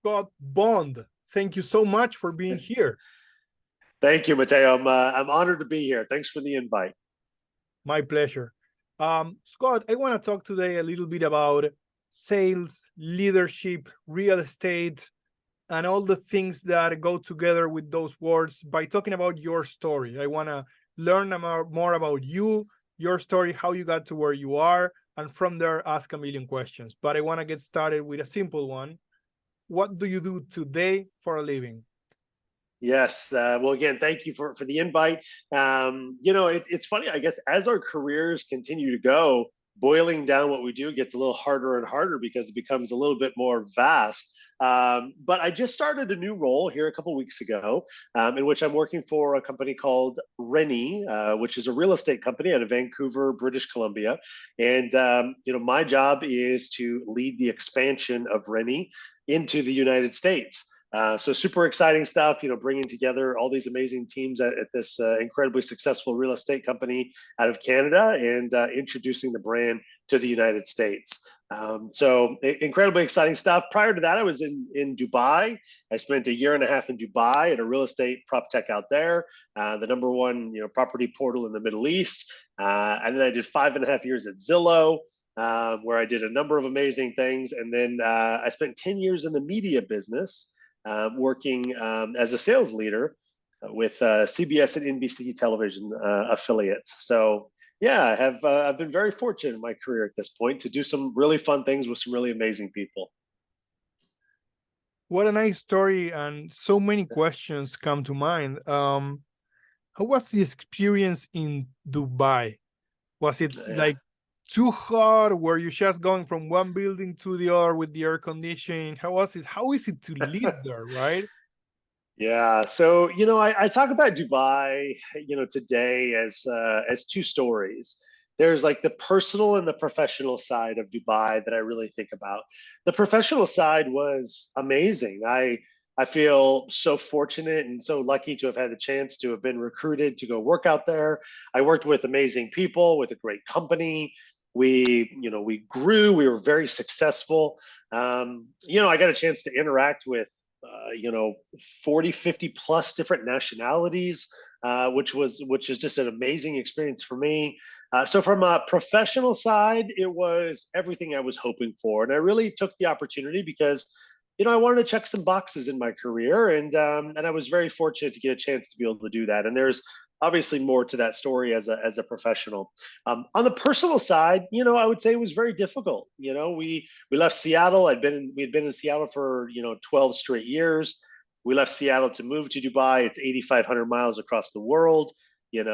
Scott Bond. Thank you so much for being here. Thank you, Mateo. I'm honored to be here. Thanks for the invite. My pleasure. Scott, I want to talk today a little bit about sales, leadership, real estate, and all the things that go together with those words by talking about your story. I want to learn more about you, your story, how you got to where you are, and from there, ask a million questions. But I want to get started with a simple one. What do you do today for a living? Yes. Well, again, thank you for the invite. It's funny, I guess, as our careers continue to go, boiling down what we do gets a little harder and harder because it becomes a little bit more vast. But I just started a new role here a couple of weeks ago, in which I'm working for a company called Rennie, which is a real estate company out of Vancouver, British Columbia. And my job is to lead the expansion of Rennie into the United States. So super exciting stuff, bringing together all these amazing teams at this incredibly successful real estate company out of Canada and introducing the brand to the United States. So incredibly exciting stuff. Prior to that, I was in Dubai. I spent a year and a half in Dubai at a real estate Proptech out there, the number one property portal in the Middle East. And then I did 5.5 years at Zillow. Where I did a number of amazing things. And then I spent 10 years in the media business, working as a sales leader with CBS and NBC television affiliates. So yeah, I've been very fortunate in my career at this point to do some really fun things with some really amazing people. What a nice story, and so many questions come to mind. How was the experience in Dubai? Was it like too hot? Were you just going from one building to the other with the air conditioning? How was it? How is it to live there, right? Yeah, so I talk about Dubai, today as two stories. There's like the personal and the professional side of Dubai that I really think about. The professional side was amazing. I feel so fortunate and so lucky to have had the chance to have been recruited to go work out there. I worked with amazing people, with a great company. We grew. We were very successful. I got a chance to interact with 40, 50 plus different nationalities, which is just an amazing experience for me. So from a professional side, it was everything I was hoping for. And I really took the opportunity because, I wanted to check some boxes in my career, and I was very fortunate to get a chance to be able to do that. And there's obviously more to that story as a professional. On the personal side, I would say it was very difficult. We left Seattle. We had been in Seattle for 12 straight years. We left Seattle to move to Dubai. It's 8,500 miles across the world. 10,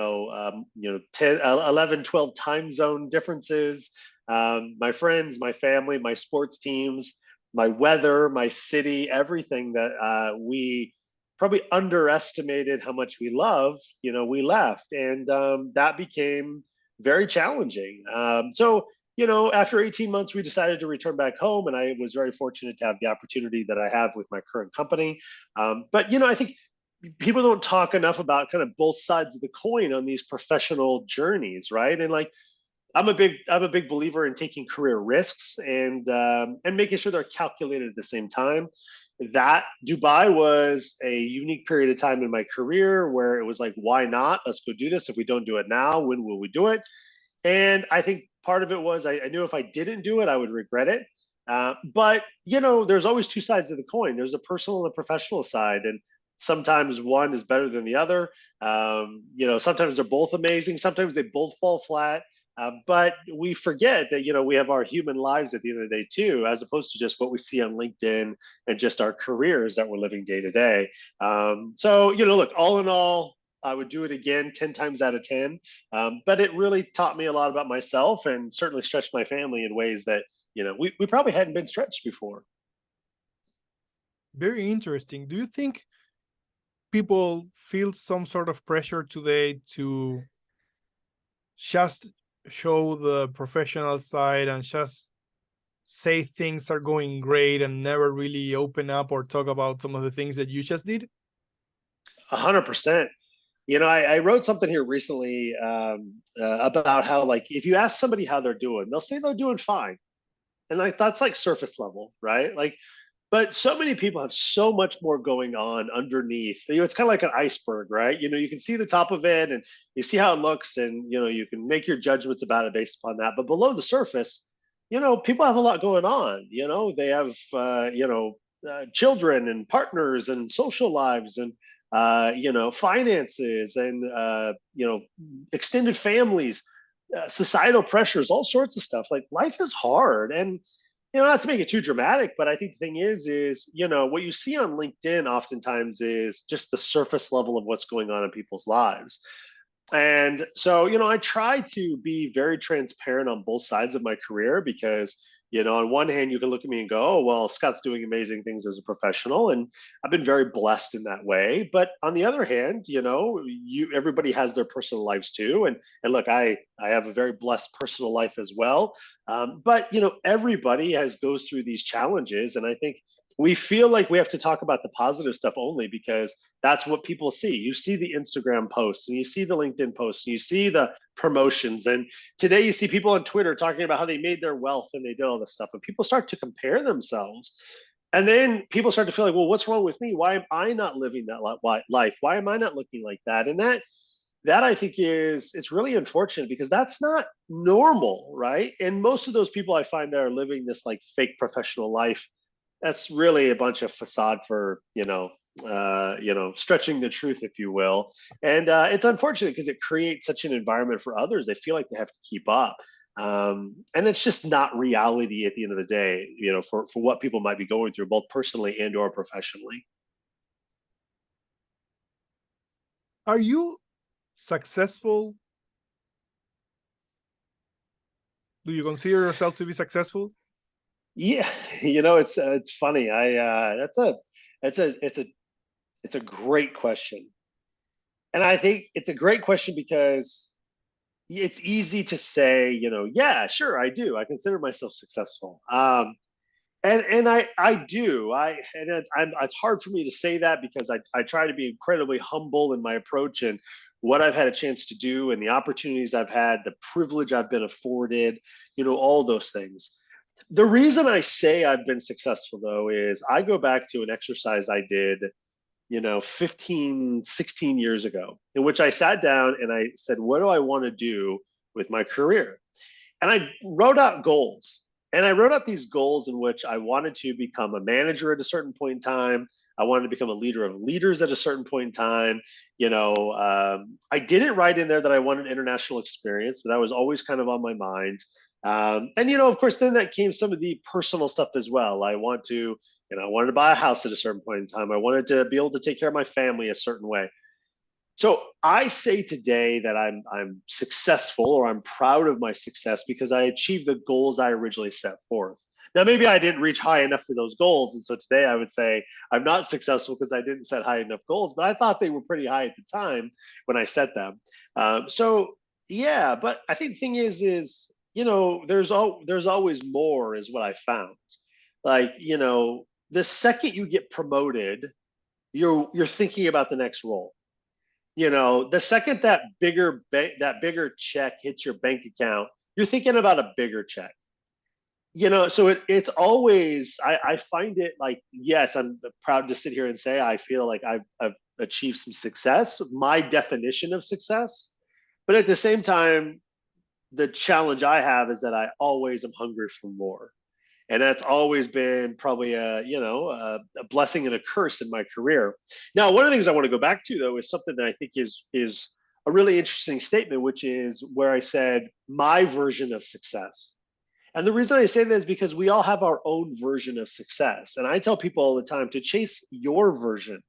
11, 12 time zone differences. My friends, my family, my sports teams, my weather, my city, everything that we probably underestimated how much we love, we left. And that became very challenging. After 18 months, we decided to return back home. And I was very fortunate to have the opportunity that I have with my current company. But I think people don't talk enough about kind of both sides of the coin on these professional journeys, right? And like, I'm a big believer in taking career risks and making sure they're calculated at the same time. That Dubai was a unique period of time in my career where it was like, why not? Let's go do this. If we don't do it now, when will we do it? And I think part of it was I knew if I didn't do it, I would regret it. But there's always two sides of the coin. There's a personal and a professional side, and sometimes one is better than the other. Sometimes they're both amazing. Sometimes they both fall flat. But we forget that, we have our human lives at the end of the day too, as opposed to just what we see on LinkedIn and just our careers that we're living day to day. Look, all in all, I would do it again 10 times out of 10. But it really taught me a lot about myself and certainly stretched my family in ways that, we probably hadn't been stretched before. Very interesting. Do you think people feel some sort of pressure today to just show the professional side and just say things are going great and never really open up or talk about some of the things that you just did? 100%. I wrote something here recently about how, like, if you ask somebody how they're doing, they'll say they're doing fine. And like, that's like surface level, right? Like, But so many people have so much more going on underneath. It's kind of like an iceberg, right? You can see the top of it and you see how it looks, and you can make your judgments about it based upon that. But below the surface, people have a lot going on. They have children and partners and social lives and finances and extended families, societal pressures, all sorts of stuff. Like, life is hard, and not to make it too dramatic, but I think the thing is what you see on LinkedIn oftentimes is just the surface level of what's going on in people's lives. And so, I try to be very transparent on both sides of my career because, on one hand, you can look at me and go, oh, well, Scott's doing amazing things as a professional. And I've been very blessed in that way. But on the other hand, everybody has their personal lives too. And look, I have a very blessed personal life as well. But, everybody goes through these challenges. And I think we feel like we have to talk about the positive stuff only because that's what people see. You see the Instagram posts and you see the LinkedIn posts and you see the promotions. And today you see people on Twitter talking about how they made their wealth and they did all this stuff. And people start to compare themselves. And then people start to feel like, well, what's wrong with me? Why am I not living that life? Why am I not looking like that? And that I think it's really unfortunate because that's not normal, right? And most of those people I find that are living this like fake professional life, that's really a bunch of facade for stretching the truth, if you will. And it's unfortunate because it creates such an environment for others. They feel like they have to keep up, and it's just not reality at the end of the day. For what people might be going through, both personally and or professionally. Are you successful? Do you consider yourself to be successful? Yeah, it's funny. It's a great question. And I think it's a great question because it's easy to say, yeah, sure, I do. I consider myself successful. And I do. It's hard for me to say that because I try to be incredibly humble in my approach and what I've had a chance to do and the opportunities I've had, the privilege I've been afforded, all those things. The reason I say I've been successful, though, is I go back to an exercise I did, 15, 16 years ago, in which I sat down and I said, what do I want to do with my career? And I wrote out goals. And I wrote out these goals in which I wanted to become a manager at a certain point in time. I wanted to become a leader of leaders at a certain point in time. I didn't write in there that I wanted international experience, but that was always kind of on my mind. And of course, then that came some of the personal stuff as well. I wanted to buy a house at a certain point in time. I wanted to be able to take care of my family a certain way. So I say today that I'm successful, or I'm proud of my success because I achieved the goals I originally set forth. Now, maybe I didn't reach high enough for those goals. And so today I would say I'm not successful because I didn't set high enough goals, but I thought they were pretty high at the time when I set them. So yeah, but I think the thing is there's always more is what I found. Like, the second you get promoted, you're thinking about the next role. The second that bigger check hits your bank account, you're thinking about a bigger check. So it's always, I find it like, yes, I'm proud to sit here and say I feel like I've achieved some success, my definition of success. But at the same time, the challenge I have is that I always am hungry for more. And that's always been probably a blessing and a curse in my career. Now, one of the things I want to go back to, though, is something that I think is a really interesting statement, which is where I said my version of success. And the reason I say that is because we all have our own version of success. And I tell people all the time to chase your version.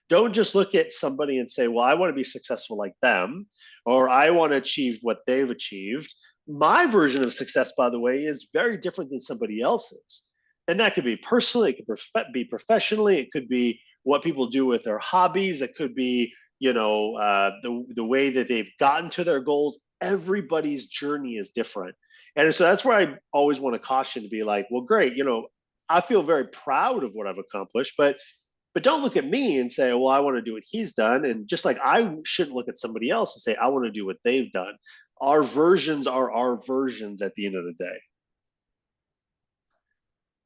Don't just look at somebody and say, well, I want to be successful like them, or I want to achieve what they've achieved. My version of success, by the way, is very different than somebody else's. And that could be personally, it could be professionally, it could be what people do with their hobbies, it could be, the way that they've gotten to their goals. Everybody's journey is different. And so that's where I always want to caution to be like, well, great, I feel very proud of what I've accomplished, but don't look at me and say, well, I want to do what he's done. And just like I shouldn't look at somebody else and say, I want to do what they've done. Our versions are our versions at the end of the day.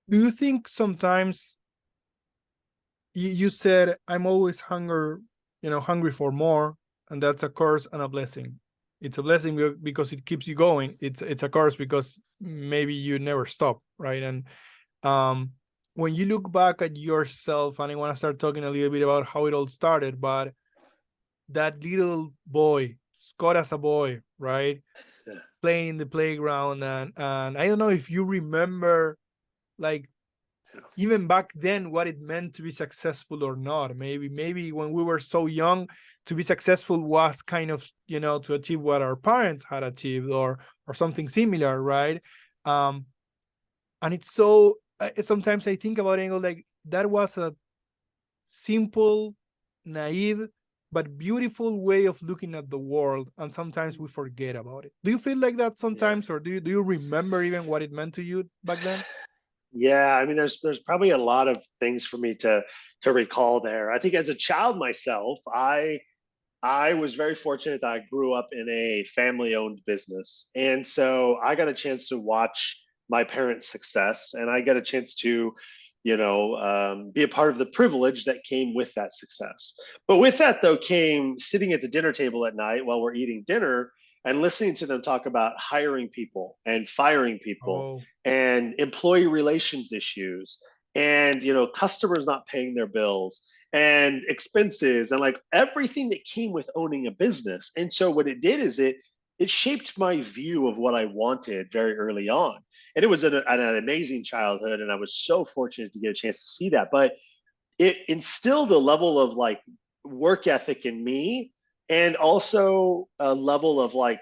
Do you think sometimes you said I'm always hungry for more, and that's a curse and a blessing. It's a blessing because it keeps you going. It's a curse because maybe you never stop, right? And um, when you look back at yourself, and I want to start talking a little bit about how it all started, but that little boy, Scott as a boy, right? Yeah. Playing in the playground, and I don't know if you remember, like, even back then, what it meant to be successful or not. Maybe when we were so young, to be successful was kind of, to achieve what our parents had achieved, or something similar, right? And it's so sometimes I think about it, like, that was a simple, naive, but beautiful way of looking at the world, and sometimes we forget about it. Do you feel like that Yeah. sometimes, or do you remember even what it meant to you back then? Yeah, I mean, there's probably a lot of things for me to recall there. I think as a child myself, I was very fortunate that I grew up in a family-owned business, and so I got a chance to watch my parents' success, and I got a chance to, be a part of the privilege that came with that success. But with that, though, came sitting at the dinner table at night while we're eating dinner and listening to them talk about hiring people and firing people Oh, and employee relations issues and customers not paying their bills and expenses and like everything that came with owning a business. And so what it did is it shaped my view of what I wanted very early on. And it was an amazing childhood, and I was so fortunate to get a chance to see that. But it instilled a level of like work ethic in me, and also a level of like,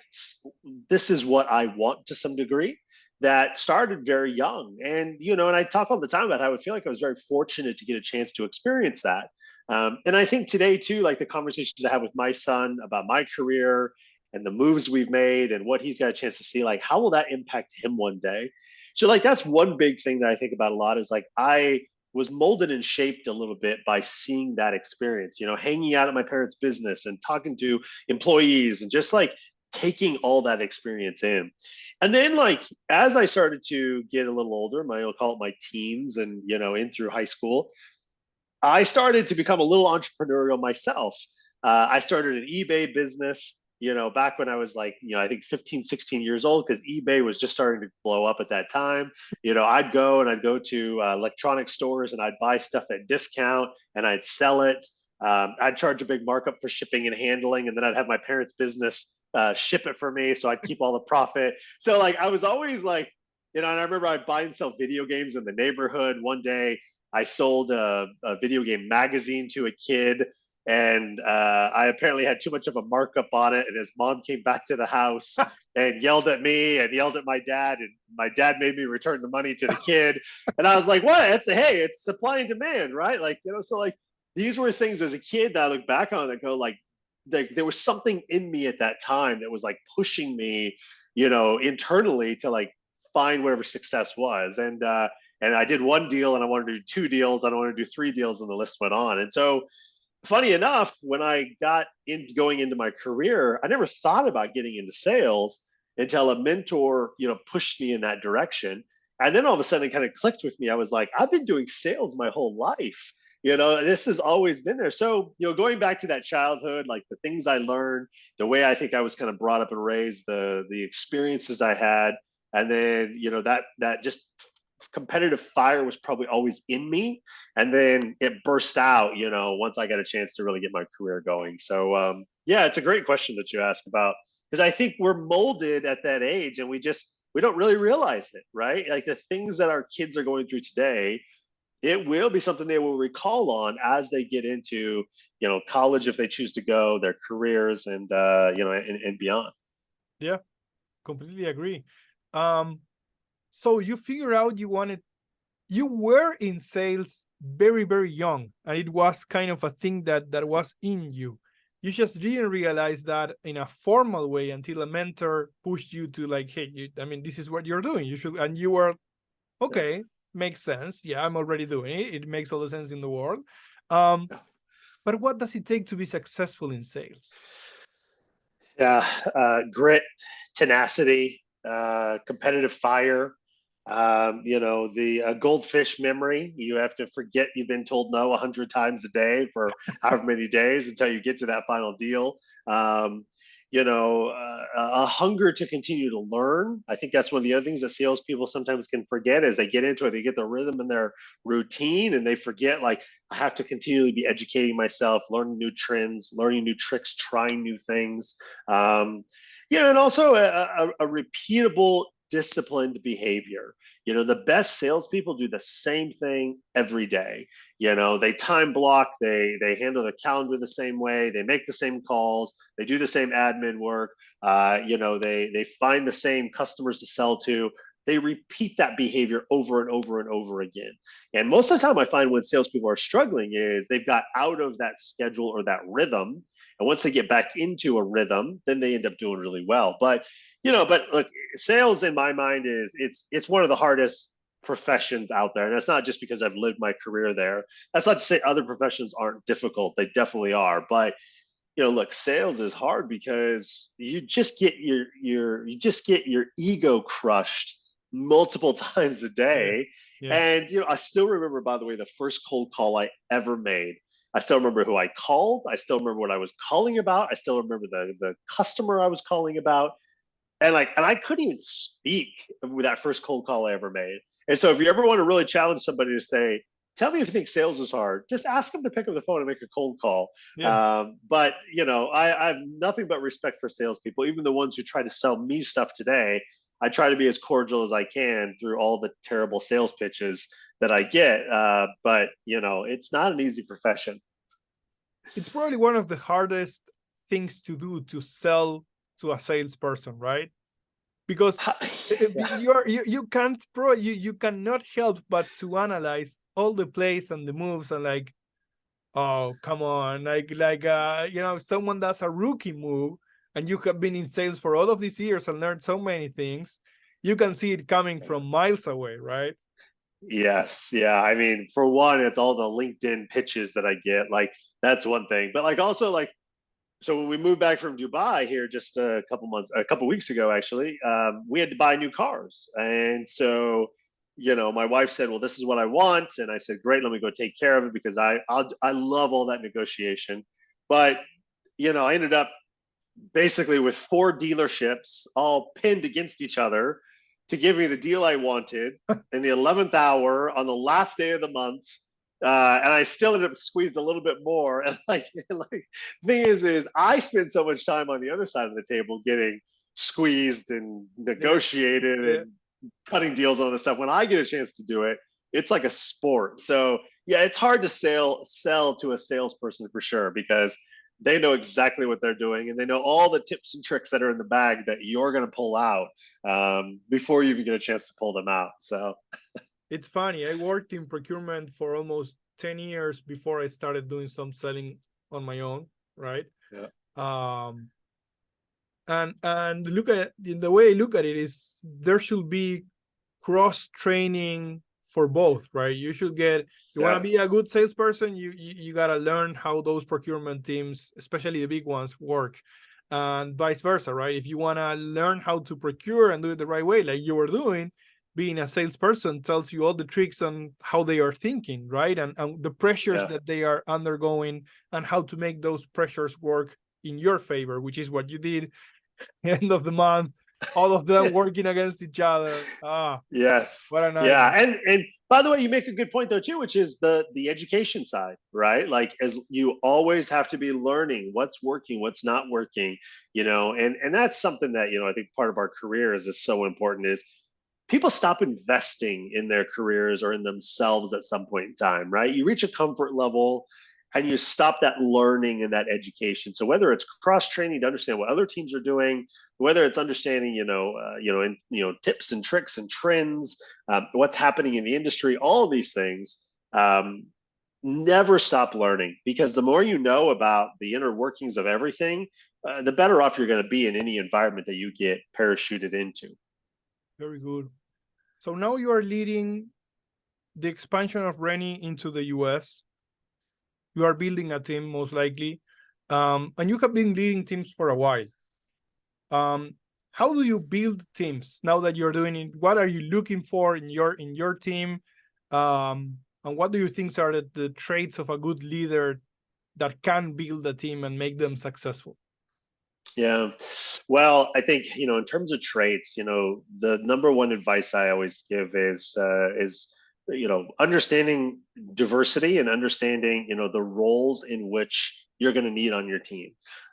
this is what I want to some degree, that started very young. And and I talk all the time about how I feel like I was very fortunate to get a chance to experience that. And I think today too, like the conversations I have with my son about my career and the moves we've made and what he's got a chance to see, like how will that impact him one day. So like that's one big thing that I think about a lot, is like I was molded and shaped a little bit by seeing that experience, hanging out at my parents' business and talking to employees and just like taking all that experience in. And then like as I started to get a little older, I'll call it my teens and in through high school, I started to become a little entrepreneurial myself. I started an eBay business, back when I was like, I think 15, 16 years old, because eBay was just starting to blow up at that time. I'd go to electronic stores and I'd buy stuff at discount and I'd sell it. I'd charge a big markup for shipping and handling, and then I'd have my parents' business ship it for me. So I'd keep all the profit. So like I was always like, and I remember I'd buy and sell video games in the neighborhood. One day I sold a video game magazine to a kid, and I apparently had too much of a markup on it. And his mom came back to the house and yelled at me and yelled at my dad, and my dad made me return the money to the kid. And I was like, "What? Hey, it's supply and demand, right?" Like so like these were things as a kid that I look back on and go like, there was something in me at that time that was like pushing me, internally to like find whatever success was. And I did one deal and I wanted to do two deals. I don't want to do three deals, and the list went on. And so, funny enough, when I got in going into my career, I never thought about getting into sales until a mentor, pushed me in that direction. And then all of a sudden it kind of clicked with me. I was like, I've been doing sales my whole life. This has always been there. So, going back to that childhood, like the things I learned, the way I think I was kind of brought up and raised, the experiences I had, and then, that just competitive fire was probably always in me, and then it burst out once I got a chance to really get my career going. So yeah, it's a great question that you asked about, because I think we're molded at that age and we don't really realize it, right? Like the things that our kids are going through today, it will be something they will recall on as they get into college, if they choose to go, their careers, and and beyond. Yeah, completely agree. Um, so you figure out you were in sales very, very young, and it was kind of a thing that was in you. You just didn't realize that in a formal way until a mentor pushed you to, like, hey, this is what you're doing. You should, and you were, okay, makes sense. Yeah, I'm already doing it. It makes all the sense in the world. Um, but what does it take to be successful in sales? Yeah, grit, tenacity, competitive fire. The goldfish memory. You have to forget you've been told no 100 times a day for however many days until you get to that final deal. Um, a hunger to continue to learn. I think that's one of the other things that salespeople sometimes can forget as they get into it. They get the rhythm in their routine and they forget, like, I have to continually be educating myself, learning new trends, learning new tricks, trying new things. And also a repeatable, disciplined behavior. The best salespeople do the same thing every day. They time block, they handle their calendar the same way, they make the same calls, they do the same admin work. They find the same customers to sell to. They repeat that behavior over and over and over again. And most of the time, I find when salespeople are struggling is they've got out of that schedule or that rhythm. And once they get back into a rhythm, then they end up doing really well. But look, sales in my mind is it's one of the hardest professions out there. And that's not just because I've lived my career there. That's not to say other professions aren't difficult. They definitely are. But look, sales is hard because you just get your ego crushed multiple times a Yeah. day. Yeah. And I still remember, by the way, the first cold call I ever made. I still remember who I called. I still remember what I was calling about. I still remember the customer I was calling about. And I couldn't even speak with that first cold call I ever made. And so if you ever want to really challenge somebody to say, tell me if you think sales is hard, just ask them to pick up the phone and make a cold call. Yeah. But I have nothing but respect for salespeople, even the ones who try to sell me stuff today. I try to be as cordial as I can through all the terrible sales pitches that I get. But it's not an easy profession. It's probably one of the hardest things to do, to sell to a salesperson, right? Because you can't you cannot help but to analyze all the plays and the moves and like, oh, come on, someone does a rookie move and you have been in sales for all of these years and learned so many things, you can see it coming from miles away, right? Yes. Yeah. I mean, for one, it's all the LinkedIn pitches that I get. Like, that's one thing. But like also like, so when we moved back from Dubai here just a couple weeks ago, actually, we had to buy new cars. And so, my wife said, well, this is what I want. And I said, great, let me go take care of it because I love all that negotiation. But, I ended up basically with 4 dealerships all pinned against each other to give me the deal I wanted in the 11th hour on the last day of the month. And I still ended up squeezed a little bit more. And thing is I spend so much time on the other side of the table getting squeezed and Yeah. negotiated Yeah. and cutting deals on this stuff. When I get a chance to do it, it's like a sport. So yeah, it's hard to sell to a salesperson for sure because they know exactly what they're doing and they know all the tips and tricks that are in the bag that you're going to pull out before you even get a chance to pull them out. So It's funny. I worked in procurement for almost 10 years before I started doing some selling on my own, right? yeah. And look at the way I look at it is there should be cross training for both, right? You should get, you want to be a good salesperson, you got to learn how those procurement teams, especially the big ones, work, and vice versa, right? If you want to learn how to procure and do it the right way, like you were doing, being a salesperson tells you all the tricks on how they are thinking, right? And the pressures that they are undergoing and how to make those pressures work in your favor, which is what you did. End of the month, all of them working against each other. Yes. What a Yeah. nightmare. And by the way, you make a good point though too, which is the education side, right? Like, as you always have to be learning what's working, what's not working, and that's something that, I think part of our careers is so important is people stop investing in their careers or in themselves at some point in time, right? You reach a comfort level and you stop that learning and that education. So whether it's cross training to understand what other teams are doing, whether it's understanding, tips and tricks and trends, what's happening in the industry, all of these things, never stop learning, because the more you know about the inner workings of everything, the better off you're going to be in any environment that you get parachuted into. Very good. So now you are leading the expansion of Rennie into the US. You are building a team, most likely. And you have been leading teams for a while. how do you build teams now that you're doing it? What are you looking for in your team? And what do you think are the traits of a good leader that can build a team and make them successful? Yeah. Well, I think, in terms of traits, the number one advice I always give is understanding diversity and understanding, the roles in which you're going to need on your team.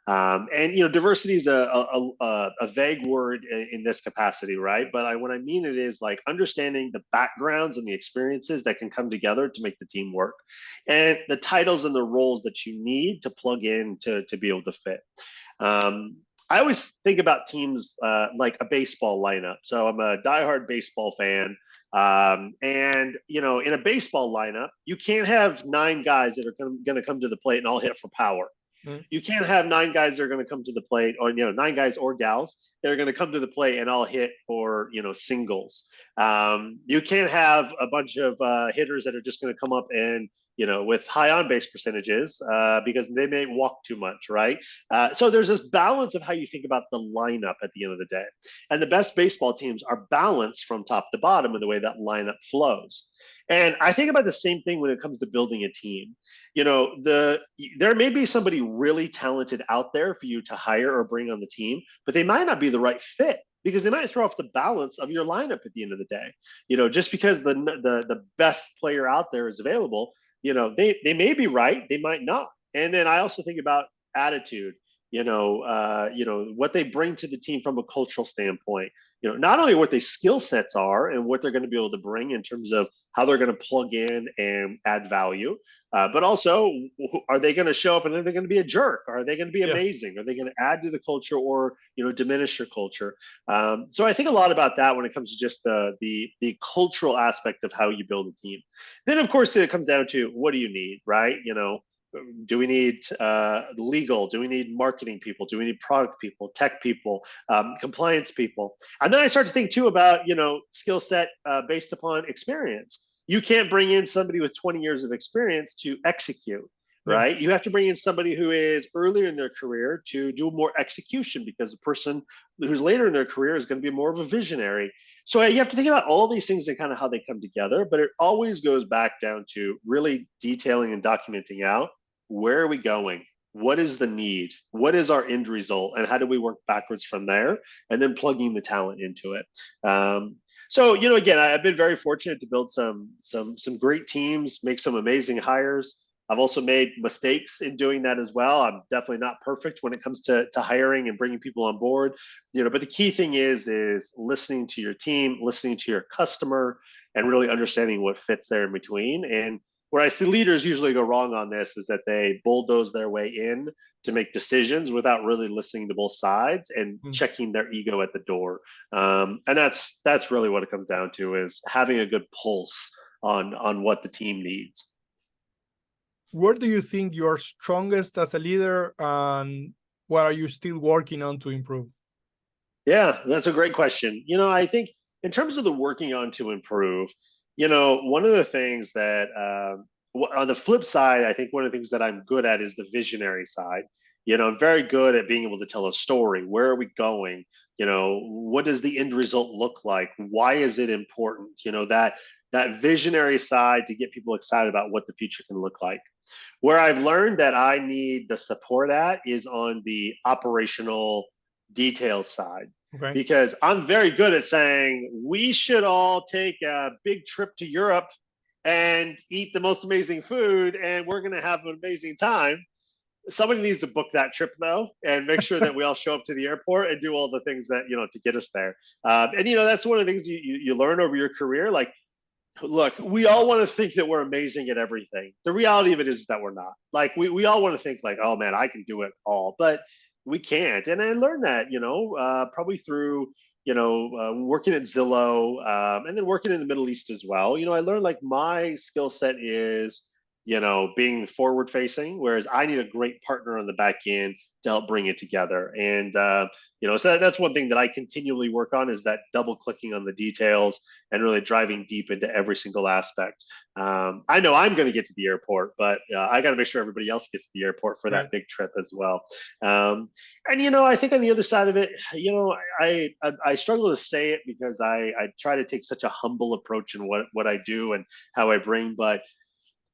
And diversity is a vague word in this capacity, right? But what I mean it is like understanding the backgrounds and the experiences that can come together to make the team work, and the titles and the roles that you need to plug in to be able to fit. I always think about teams like a baseball lineup. So I'm a diehard baseball fan. And in a baseball lineup, you can't have 9 guys that are going to come to the plate and all hit for power. Mm. You can't have 9 guys that are going to come to the plate, or 9 guys or gals that are going to come to the plate and all hit for singles. You can't have a bunch of hitters that are just going to come up and with high on base percentages because they may walk too much, right? So there's this balance of how you think about the lineup at the end of the day. And the best baseball teams are balanced from top to bottom in the way that lineup flows. And I think about the same thing when it comes to building a team. There may be somebody really talented out there for you to hire or bring on the team, but they might not be the right fit because they might throw off the balance of your lineup at the end of the day. Just because the best player out there is available, they may be right, they might not. And then I also think about attitude, what they bring to the team from a cultural standpoint. Not only what their skill sets are and what they're going to be able to bring in terms of how they're going to plug in and add value, but also, are they going to show up and are they going to be a jerk? Are they going to be Yeah. amazing? Are they going to add to the culture or diminish your culture? So I think a lot about that when it comes to just the cultural aspect of how you build a team. Then of course it comes down to what do you need, right? Do we need legal? Do we need marketing people? Do we need product people, tech people, compliance people? And then I start to think too about skill set based upon experience. You can't bring in somebody with 20 years of experience to execute, Yeah. right? You have to bring in somebody who is earlier in their career to do more execution, because the person who's later in their career is going to be more of a visionary. So you have to think about all these things and kind of how they come together, but it always goes back down to really detailing and documenting out where are we going? What is the need? What is our end result? And how do we work backwards from there? And then plugging the talent into it. So again, I've been very fortunate to build some great teams, make some amazing hires. I've also made mistakes in doing that as well. I'm definitely not perfect when it comes to hiring and bringing people on board. But the key thing is listening to your team, listening to your customer, and really understanding what fits there in between. And where I see leaders usually go wrong on this is that they bulldoze their way in to make decisions without really listening to both sides and checking their ego at the door. And that's really what it comes down to, is having a good pulse on what the team needs. Where do you think you're strongest as a leader, and what are you still working on to improve? Yeah, that's a great question. I think in terms of the working on to improve, one of the things that on the flip side, I think one of the things that I'm good at is the visionary side. I'm very good at being able to tell a story. Where are we going? What does the end result look like? Why is it important? That visionary side to get people excited about what the future can look like. Where I've learned that I need the support at is on the operational details side. Okay. Because I'm very good at saying we should all take a big trip to Europe and eat the most amazing food, and we're going to have an amazing time. Somebody needs to book that trip though, and make sure that we all show up to the airport and do all the things that to get us there. And that's one of the things you learn over your career. Like, look, we all want to think that we're amazing at everything. The reality of it is that we're not. Like, we all want to think like, oh man, I can do it all, but we can't. And I learned that, probably through, working at Zillow, and then working in the Middle East as well. I learned like my skill set is, being forward facing, whereas I need a great partner on the back end to help bring it together. And so that's one thing that I continually work on, is that double clicking on the details and really driving deep into every single aspect. I know I'm going to get to the airport, but I got to make sure everybody else gets to the airport for that big trip as well. And I think on the other side of it, I struggle to say it because I try to take such a humble approach in what I do and how I bring, but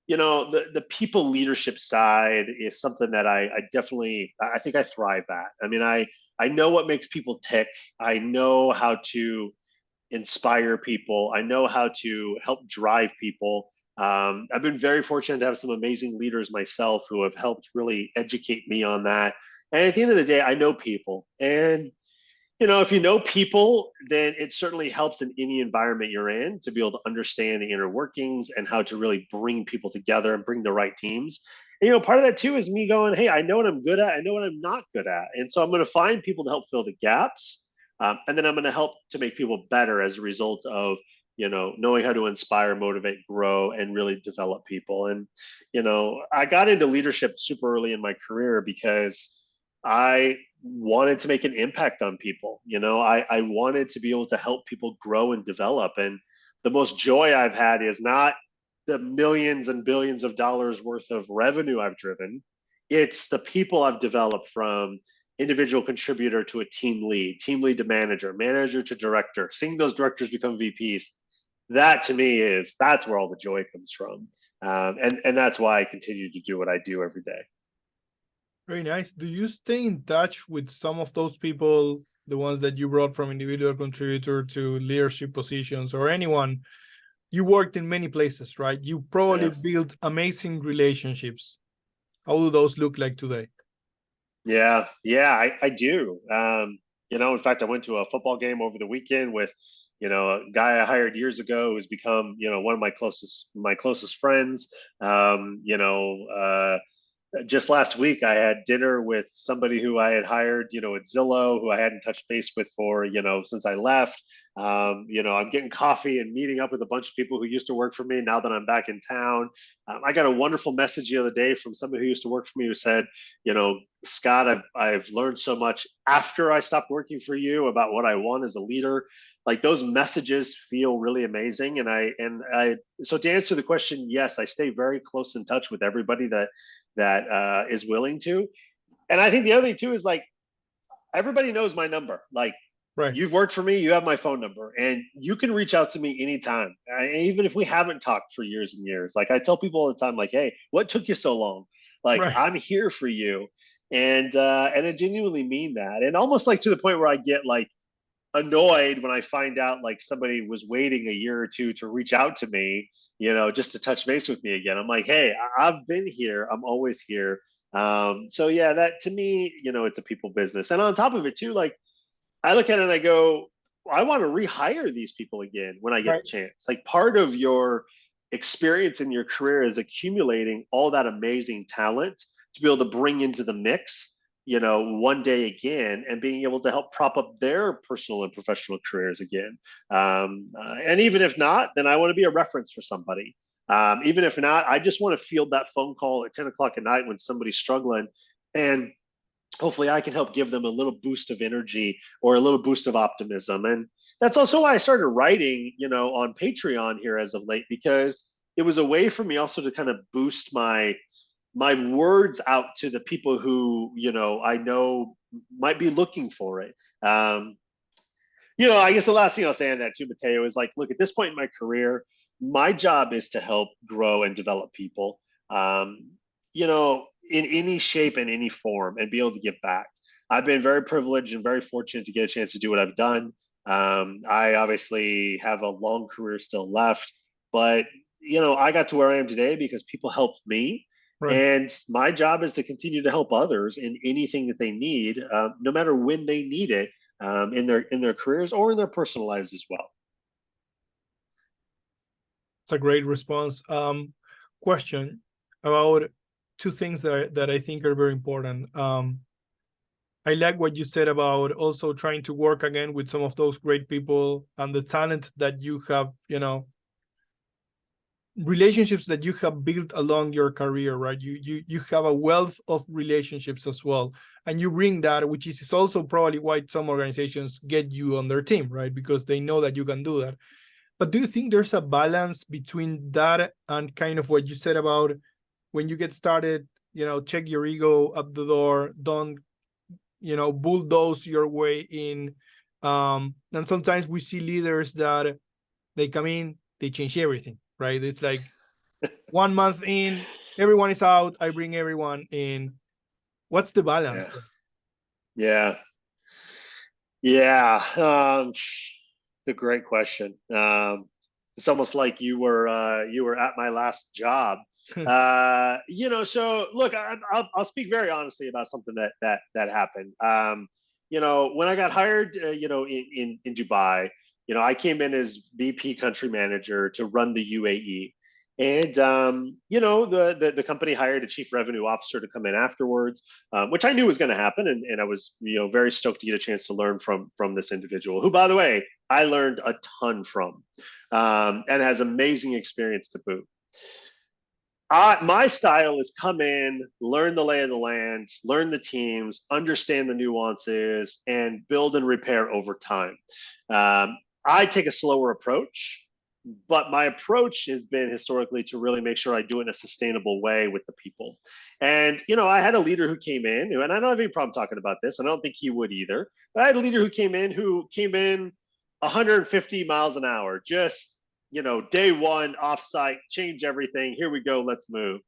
the people leadership side is something that I definitely, I think I thrive at. I mean, I know what makes people tick. I know how to inspire people. I know how to help drive people. I've been very fortunate to have some amazing leaders myself who have helped really educate me on that. And at the end of the day, I know people. And if you know people, then it certainly helps in any environment you're in to be able to understand the inner workings and how to really bring people together and bring the right teams. And part of that too is me going, hey, I know what I'm good at. I know what I'm not good at. And so I'm going to find people to help fill the gaps. And then I'm going to help to make people better as a result of, knowing how to inspire, motivate, grow, and really develop people. And, I got into leadership super early in my career because I wanted to make an impact on people. I wanted to be able to help people grow and develop. And the most joy I've had is not the millions and billions of dollars worth of revenue I've driven. It's the people I've developed, from individual contributor to a team lead to manager, manager to director, seeing those directors become VPs. That to me that's where all the joy comes from. And that's why I continue to do what I do every day. Very nice. Do you stay in touch with some of those people, the ones that you brought from individual contributor to leadership positions, or anyone? You worked in many places, right? You probably built amazing relationships. How do those look like today? Yeah, I do. In fact, I went to a football game over the weekend with, a guy I hired years ago who's become, one of my closest friends. Just last week, I had dinner with somebody who I had hired, at Zillow, who I hadn't touched base with for, since I left. I'm getting coffee and meeting up with a bunch of people who used to work for me now that I'm back in town. I got a wonderful message the other day from somebody who used to work for me who said, Scott, I've learned so much after I stopped working for you about what I want as a leader. Like, those messages feel really amazing. So to answer the question, yes, I stay very close in touch with everybody that is willing to. And I think the other thing too is, like, everybody knows my number. Like, You've worked for me, you have my phone number, and you can reach out to me anytime. Even if we haven't talked for years and years. Like, I tell people all the time, like, hey, what took you so long? Like, I'm here for you. And I genuinely mean that. And almost like to the point where I get like annoyed when I find out like somebody was waiting a year or two to reach out to me, just to touch base with me again. I'm like, hey, I've been here. I'm always here. So yeah, that to me, it's a people business. And on top of it too, like, I look at it and I go, I want to rehire these people again when I get the chance. Like, part of your experience in your career is accumulating all that amazing talent to be able to bring into the mix, one day again, and being able to help prop up their personal and professional careers again. And even if not, then I want to be a reference for somebody. Even if not, I just want to field that phone call at 10 o'clock at night when somebody's struggling, and hopefully I can help give them a little boost of energy or a little boost of optimism. And that's also why I started writing, on Patreon here as of late, because it was a way for me also to kind of boost my words out to the people who, I know might be looking for it. I guess the last thing I'll say on that too, Mateo, is like, look, at this point in my career, my job is to help grow and develop people, in any shape and any form, and be able to give back. I've been very privileged and very fortunate to get a chance to do what I've done. I obviously have a long career still left, but I got to where I am today because people helped me. And my job is to continue to help others in anything that they need, no matter when they need it, in their careers or in their personal lives as well. It's a great response. Question about two things that I think are very important. I like what you said about also trying to work again with some of those great people and the talent that you have, relationships that you have built along your career, right? You have a wealth of relationships as well, and you bring that, which is also probably why some organizations get you on their team, right? Because they know that you can do that. But do you think there's a balance between that and kind of what you said about when you get started, check your ego up the door, don't, bulldoze your way in. And sometimes we see leaders that they come in, they change everything, right? It's like 1 month in, everyone is out, I bring everyone in. What's the balance Yeah. there? Yeah. Yeah. It's a great question. It's almost like you were at my last job. So look, I'll speak very honestly about something that happened. When I got hired, in Dubai, I came in as VP country manager to run the UAE. And the company hired a chief revenue officer to come in afterwards, which I knew was going to happen, and I was very stoked to get a chance to learn from this individual, who, by the way, I learned a ton from, and has amazing experience to boot. My style is come in, learn the lay of the land, learn the teams, understand the nuances, and build and repair over time. I take a slower approach, but my approach has been historically to really make sure I do it in a sustainable way with the people. And I had a leader who came in, and I don't have any problem talking about this. I don't think he would either. But I had a leader who came in 150 miles an hour, just day one offsite, change everything. Here we go, let's move.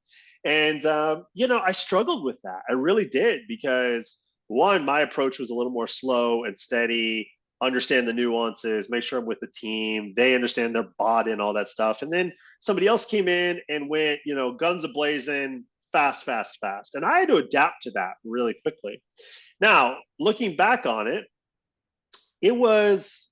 And I struggled with that. I really did, because one, my approach was a little more slow and steady, understand the nuances, make sure I'm with the team. They understand, they're bought in, all that stuff. And then somebody else came in and went, guns a-blazing, fast, fast, fast. And I had to adapt to that really quickly. Now, looking back on it, it was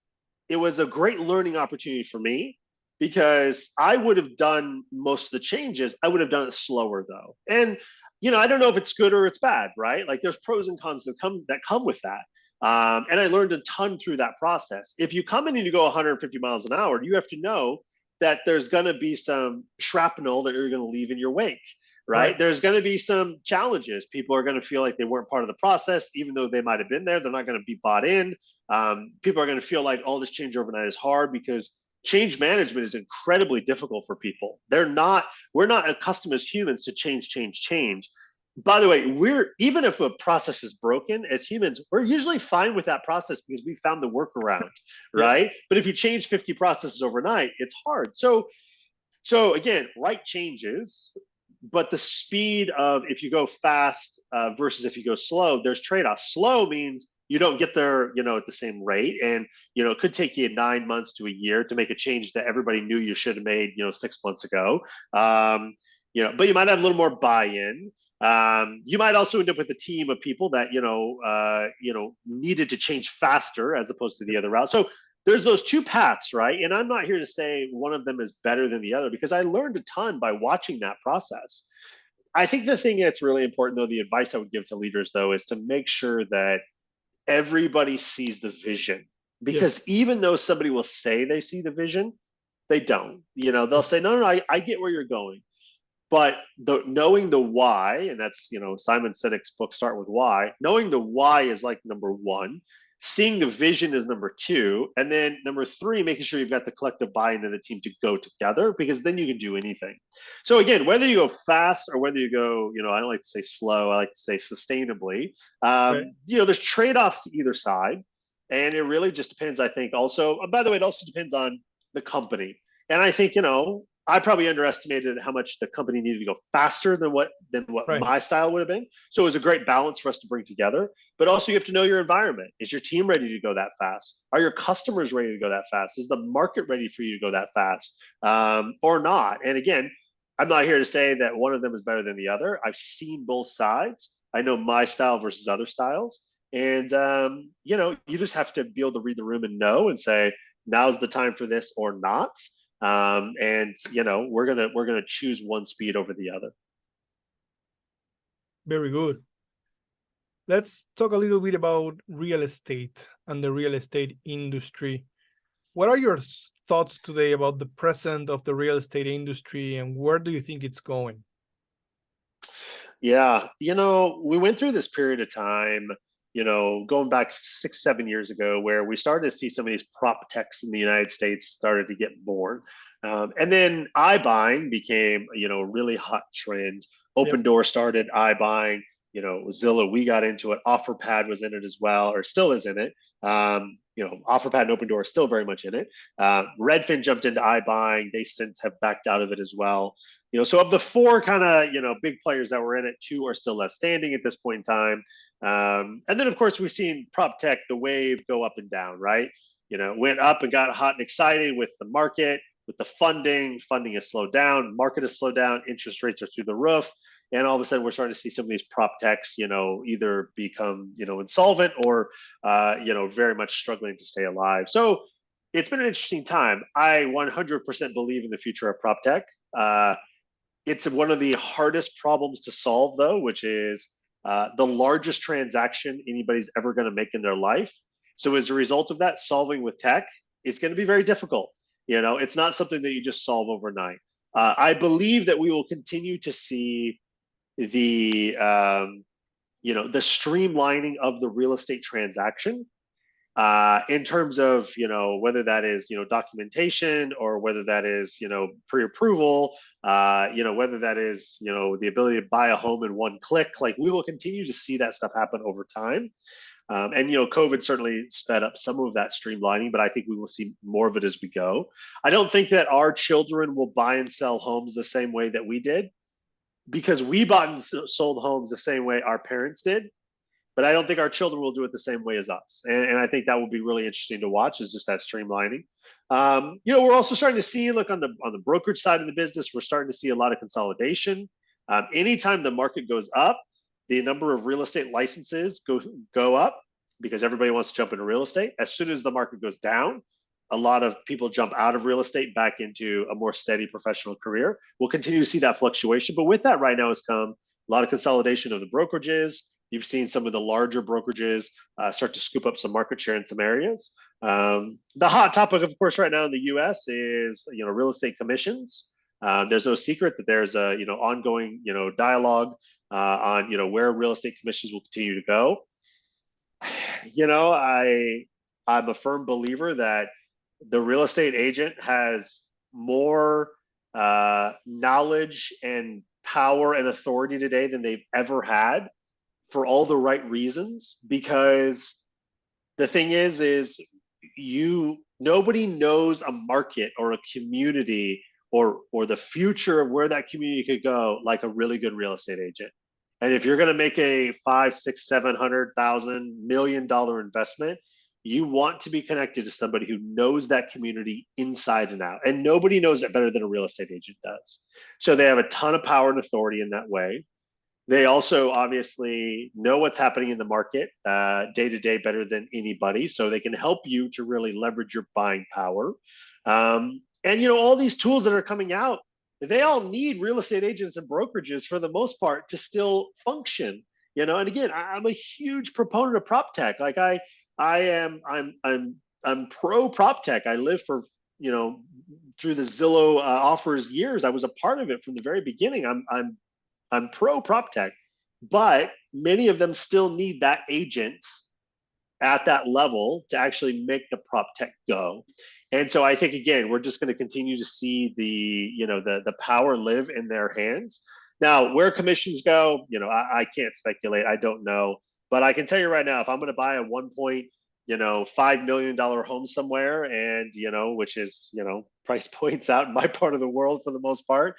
a great learning opportunity for me, because I would have done most of the changes. I would have done it slower though. And I don't know if it's good or it's bad, right? Like, there's pros and cons that come with that. And I learned a ton through that process. If you come in and you go 150 miles an hour, you have to know that there's going to be some shrapnel that you're going to leave in your wake, right? There's going to be some challenges. People are going to feel like they weren't part of the process, even though they might have been there. They're not going to be bought in. People are going to feel like all this change overnight is hard, because change management is incredibly difficult for people. We're not accustomed as humans to change. By the way, even if a process is broken, as humans, we're usually fine with that process because we found the workaround, right? Yep. But if you change 50 processes overnight, it's hard. So again, right changes, but the speed of, if you go fast versus if you go slow, there's trade-offs. Slow means you don't get there, at the same rate. And, it could take you 9 months to a year to make a change that everybody knew you should have made, 6 months ago. But you might have a little more buy-in. You might also end up with a team of people that, needed to change faster as opposed to the other route. So there's those two paths, right? And I'm not here to say one of them is better than the other, because I learned a ton by watching that process. I think the thing that's really important, though, the advice I would give to leaders, though, is to make sure that everybody sees the vision. Because even though somebody will say they see the vision, they don't. They'll say, no, I get where you're going. But knowing the why, and that's, Simon Sinek's book, Start With Why, knowing the why is like number one. Seeing the vision is number two. And then number three, making sure you've got the collective buy-in of the team to go together, because then you can do anything. So again, whether you go fast or whether you go, I don't like to say slow, I like to say sustainably, there's trade-offs to either side. And it really just depends, I think, also, by the way, it also depends on the company. And I think, I probably underestimated how much the company needed to go faster than what my style would have been. So it was a great balance for us to bring together. But also, you have to know your environment. Is your team ready to go that fast? Are your customers ready to go that fast? Is the market ready for you to go that fast, or not? And again, I'm not here to say that one of them is better than the other. I've seen both sides. I know my style versus other styles. And, you just have to be able to read the room and know and say, now's the time for this or not. And we're gonna choose one speed over the other. Very good. Let's talk a little bit about real estate and the real estate industry. What are your thoughts today about the present of the real estate industry, and where do you think it's going? Yeah, we went through this period of time, going back 6, 7 years ago, where we started to see some of these prop techs in the United States started to get born. And then iBuying became, a really hot trend. Yep. Open Door started iBuying, Zillow, we got into it. OfferPad was in it as well, or still is in it. OfferPad and Open Door are still very much in it. Redfin jumped into iBuying. They since have backed out of it as well. So of the four kind of, big players that were in it, two are still left standing at this point in time. And then, of course, we've seen prop tech, the wave go up and down, right? Went up and got hot and excited with the market, with the funding. Funding has slowed down, market has slowed down, interest rates are through the roof. And all of a sudden, we're starting to see some of these prop techs, either become, insolvent or, very much struggling to stay alive. So it's been an interesting time. I 100% believe in the future of prop tech. It's one of the hardest problems to solve, though, which is the largest transaction anybody's ever going to make in their life. So as a result of that, solving with tech is going to be very difficult. It's not something that you just solve overnight. I believe that we will continue to see the the streamlining of the real estate transaction in terms of whether that is documentation, or whether that is pre-approval, whether that is the ability to buy a home in one click. Like, we will continue to see that stuff happen over time. And COVID certainly sped up some of that streamlining, but I think we will see more of it as we go. I don't think that our children will buy and sell homes the same way that we did, because we bought and sold homes the same way our parents did. But I don't think our children will do it the same way as us. And I think that will be really interesting to watch, is just that streamlining. We're also starting to see, look, on the brokerage side of the business, we're starting to see a lot of consolidation. Anytime the market goes up, the number of real estate licenses go up, because everybody wants to jump into real estate. As soon as the market goes down, a lot of people jump out of real estate back into a more steady professional career. We'll continue to see that fluctuation. But with that right now has come a lot of consolidation of the brokerages. You've seen some of the larger brokerages start to scoop up some market share in some areas. The hot topic, of course, right now in the U.S. is real estate commissions. There's no secret that there's a ongoing dialogue on where real estate commissions will continue to go. I'm a firm believer that the real estate agent has more knowledge and power and authority today than they've ever had, for all the right reasons. Because the thing is nobody knows a market or a community or the future of where that community could go like a really good real estate agent. And if you're going to make a $500,000, $600,000, $700,000, $1 million investment, you want to be connected to somebody who knows that community inside and out. And nobody knows it better than a real estate agent does. So they have a ton of power and authority in that way. They also obviously know what's happening in the market day to day better than anybody. So they can help you to really leverage your buying power. And all these tools that are coming out, they all need real estate agents and brokerages for the most part to still function. And again, I'm a huge proponent of prop tech. Like I'm pro prop tech. I live for through the Zillow Offers years. I was a part of it from the very beginning. I'm pro prop tech, but many of them still need that agents at that level to actually make the prop tech go. And so I think, again, we're just going to continue to see the power live in their hands. Now, where commissions go, I can't speculate. I don't know. But I can tell you right now, if I'm going to buy a $1.5 million home somewhere, and which is price points out in my part of the world for the most part,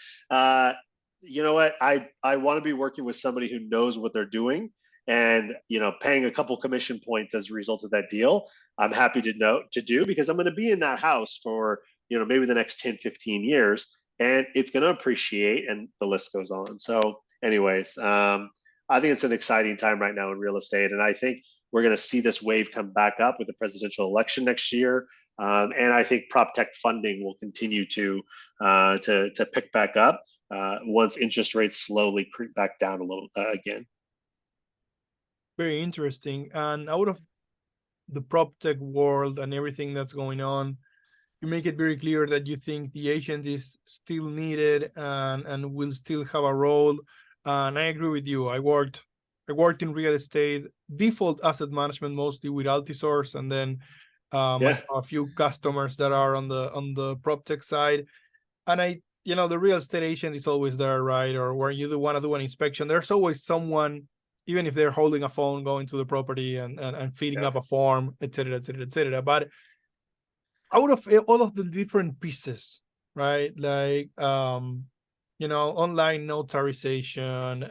you know what? I want to be working with somebody who knows what they're doing, and paying a couple commission points as a result of that deal. I'm happy to do, because I'm going to be in that house for maybe the next 10, 15 years, and it's going to appreciate, and the list goes on. So anyways, I think it's an exciting time right now in real estate, and I think we're going to see this wave come back up with the presidential election next year. And I think prop tech funding will continue to pick back up once interest rates slowly creep back down a little again. Very interesting. And out of the prop tech world and everything that's going on, you make it very clear that you think the agent is still needed and will still have a role. And I agree with you. I worked in real estate, default asset management, mostly with Altisource, and then I Yeah. have a few customers that are on the Proptech side. And the real estate agent is always there, right? Or when you want to do an inspection, there's always someone, even if they're holding a phone, going to the property and filling Yeah. up a form, et cetera, et cetera, et cetera. But out of all of the different pieces, right? Like online notarization,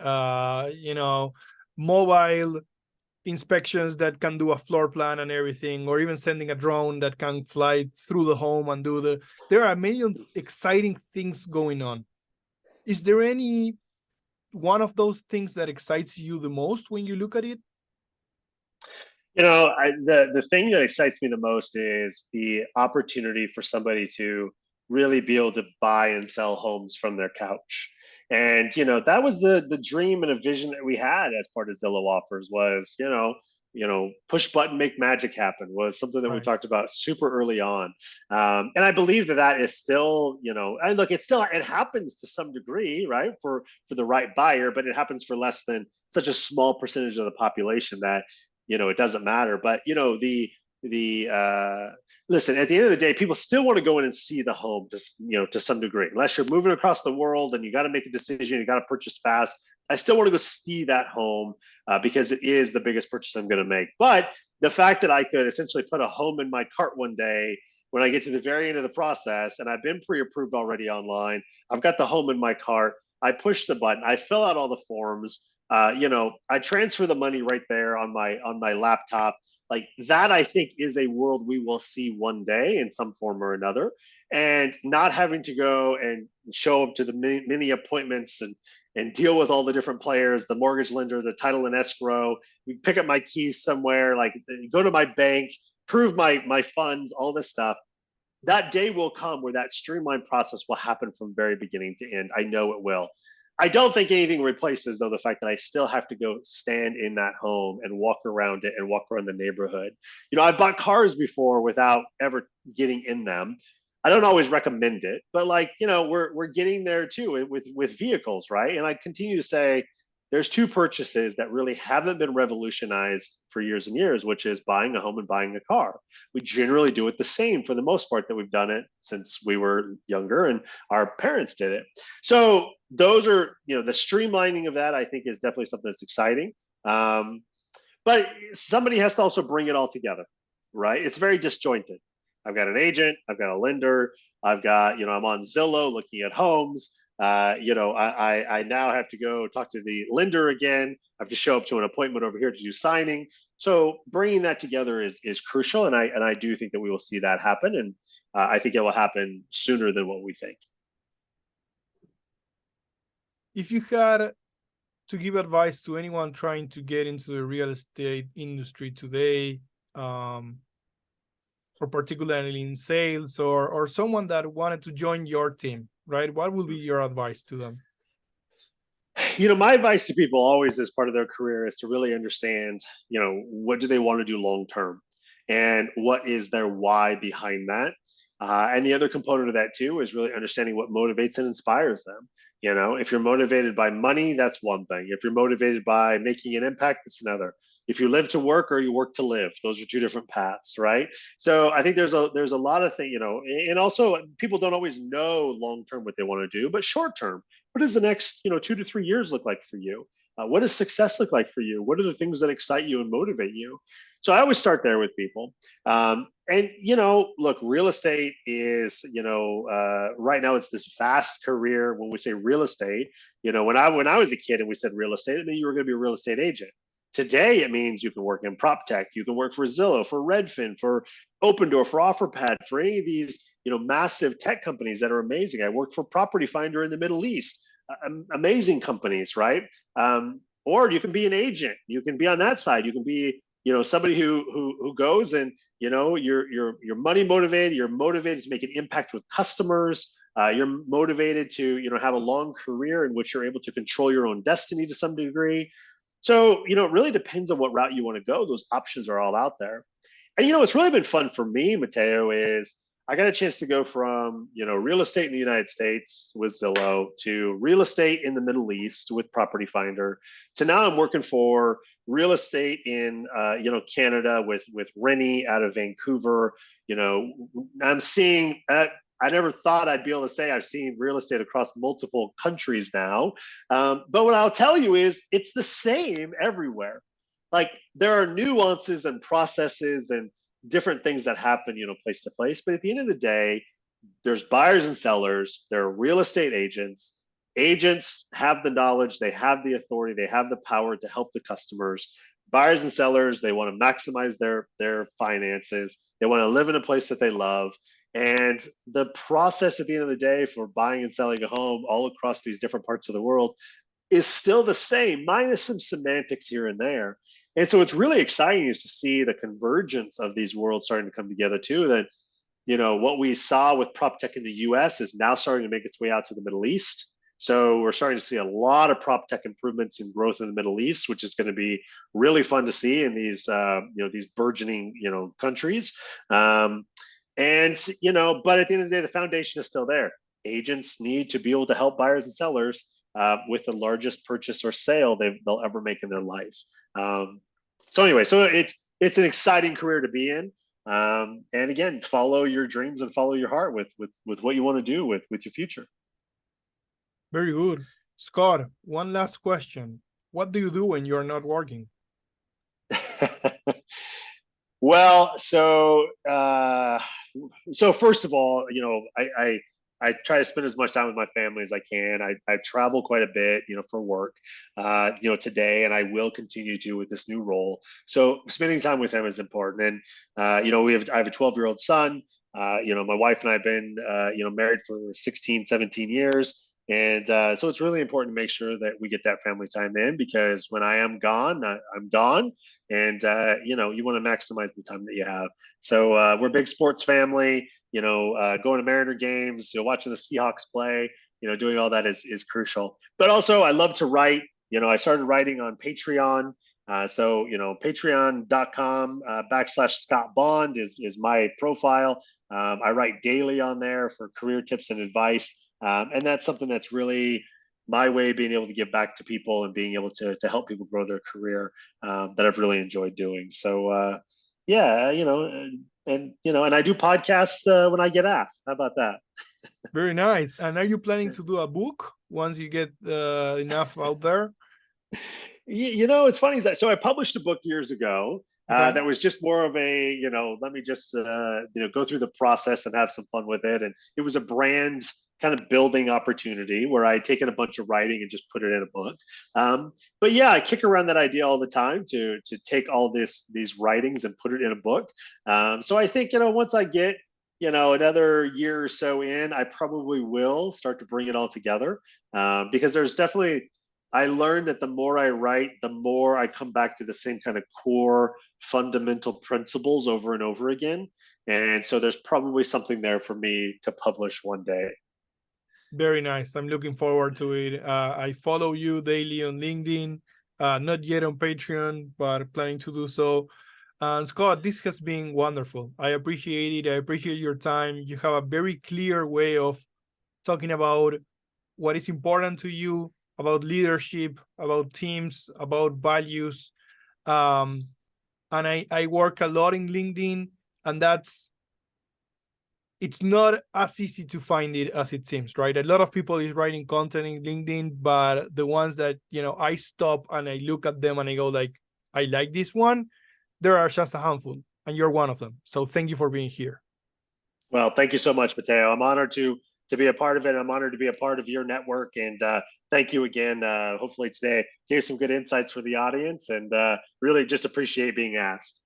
mobile inspections that can do a floor plan and everything, or even sending a drone that can fly through the home and there are a million exciting things going on. Is there any one of those things that excites you the most when you look at it? The thing that excites me the most is the opportunity for somebody to really be able to buy and sell homes from their couch. And that was the dream and a vision that we had as part of Zillow Offers was, push button, make magic happen was something that we Right. talked about super early on. And I believe that is still, and look, it happens to some degree, right? For the right buyer, but it happens for less than such a small percentage of the population that it doesn't matter. But the listen, at the end of the day, people still want to go in and see the home, to some degree. Unless you're moving across the world and you got to make a decision, you got to purchase fast. I still want to go see that home because it is the biggest purchase I'm going to make. But the fact that I could essentially put a home in my cart one day when I get to the very end of the process, and I've been pre-approved already online, I've got the home in my cart. I push the button, I fill out all the forms. I transfer the money right there on my laptop. Like that, I think is a world we will see one day in some form or another, and not having to go and show up to the many appointments and deal with all the different players, the mortgage lender, the title and escrow. We pick up my keys somewhere, like go to my bank, prove my funds, all this stuff. That day will come where that streamlined process will happen from very beginning to end. I know it will. I don't think anything replaces, though, the fact that I still have to go stand in that home and walk around it and walk around the neighborhood. I've bought cars before without ever getting in them. I don't always recommend it, but we're getting there too with vehicles, right? And I continue to say there's two purchases that really haven't been revolutionized for years and years, which is buying a home and buying a car. We generally do it the same for the most part that we've done it since we were younger and our parents did it. So those are, the streamlining of that, I think, is definitely something that's exciting. But somebody has to also bring it all together, right? It's very disjointed. I've got an agent, I've got a lender, I've got, I'm on Zillow looking at homes. I now have to go talk to the lender again. I have to show up to an appointment over here to do signing. So bringing that together is crucial, and I do think that we will see that happen, and I think it will happen sooner than what we think. If you had to give advice to anyone trying to get into the real estate industry today, or particularly in sales, or someone that wanted to join your team, right? What would be your advice to them? My advice to people always as part of their career is to really understand, what do they want to do long term and what is their why behind that. And the other component of that too is really understanding what motivates and inspires them. If you're motivated by money, that's one thing. If you're motivated by making an impact, it's another. If you live to work or you work to live, those are two different paths, right? So I think there's a lot of things, and also people don't always know long term what they want to do, but short term, what does the next 2 to 3 years look like for you? What does success look like for you? What are the things that excite you and motivate you? So I always start there with people. And look, real estate is right now it's this vast career. When we say real estate, when I was a kid and we said real estate, it meant you were going to be a real estate agent. Today it means you can work in Proptech, you can work for Zillow, for Redfin, for Opendoor, for OfferPad, for any of these massive tech companies that are amazing. I worked for Property Finder in the Middle East, amazing companies, right? Or you can be an agent. You can be on that side. You can be somebody who goes and you're money motivated. You're motivated to make an impact with customers. You're motivated to have a long career in which you're able to control your own destiny to some degree. So it really depends on what route you want to go. Those options are all out there. And what's really been fun for me, Mateo, is I got a chance to go from, real estate in the United States with Zillow to real estate in the Middle East with Property Finder to now I'm working for real estate in, Canada with Rennie out of Vancouver. I'm seeing I never thought I'd be able to say I've seen real estate across multiple countries now. But what I'll tell you is it's the same everywhere. Like there are nuances and processes and different things that happen, place to place. But at the end of the day, there's buyers and sellers, there are real estate agents. Agents have the knowledge, they have the authority, they have the power to help the customers. Buyers and sellers, they want to maximize their finances. They want to live in a place that they love. And the process at the end of the day for buying and selling a home all across these different parts of the world is still the same, minus some semantics here and there. And so it's really exciting is to see the convergence of these worlds starting to come together too. That what we saw with Proptech in the US is now starting to make its way out to the Middle East. So we're starting to see a lot of Proptech improvements and growth in the Middle East, which is going to be really fun to see in these burgeoning countries. But at the end of the day, the foundation is still there. Agents need to be able to help buyers and sellers with the largest purchase or sale they'll ever make in their life. So it's an exciting career to be in. And again, follow your dreams and follow your heart with what you want to do with your future. Very good. Scott, one last question. What do you do when you're not working? Well, so first of all, I try to spend as much time with my family as I can. I travel quite a bit, for work, today, and I will continue to with this new role. So spending time with them is important. And, I have a 12-year-old son. My wife and I have been, married for 16, 17 years. And so it's really important to make sure that we get that family time in, because when I am gone, I'm gone. And, you want to maximize the time that you have. So we're a big sports family, going to Mariner games, watching the Seahawks play, doing all that is crucial. But also I love to write. I started writing on Patreon. Patreon.com /Scott Bond is my profile. I write daily on there for career tips and advice. And that's something that's really my way of being able to give back to people and being able to help people grow their career that I've really enjoyed doing. So, and I do podcasts when I get asked. How about that? Very nice. And are you planning to do a book once you get enough out there? It's funny. So I published a book years ago. Okay. That was just more of a, let me just, go through the process and have some fun with it. And it was a brand kind of building opportunity where I had taken a bunch of writing and just put it in a book. But yeah, I kick around that idea all the time to take all these writings and put it in a book. So I think, once I get, another year or so in, I probably will start to bring it all together, because there's definitely, I learned that the more I write, the more I come back to the same kind of core fundamental principles over and over again. And so there's probably something there for me to publish one day. Very nice. I'm looking forward to it. I follow you daily on LinkedIn, not yet on Patreon, but planning to do so. Scott, this has been wonderful. I appreciate it. I appreciate your time. You have a very clear way of talking about what is important to you, about leadership, about teams, about values. And I work a lot in LinkedIn, and it's not as easy to find it as it seems, right? A lot of people is writing content in LinkedIn, but the ones that, I stop and I look at them and I go like, I like this one, there are just a handful, and you're one of them. So thank you for being here. Well, thank you so much, Mateo. I'm honored to be a part of it. I'm honored to be a part of your network. And thank you again. Hopefully today gave some good insights for the audience, and really just appreciate being asked.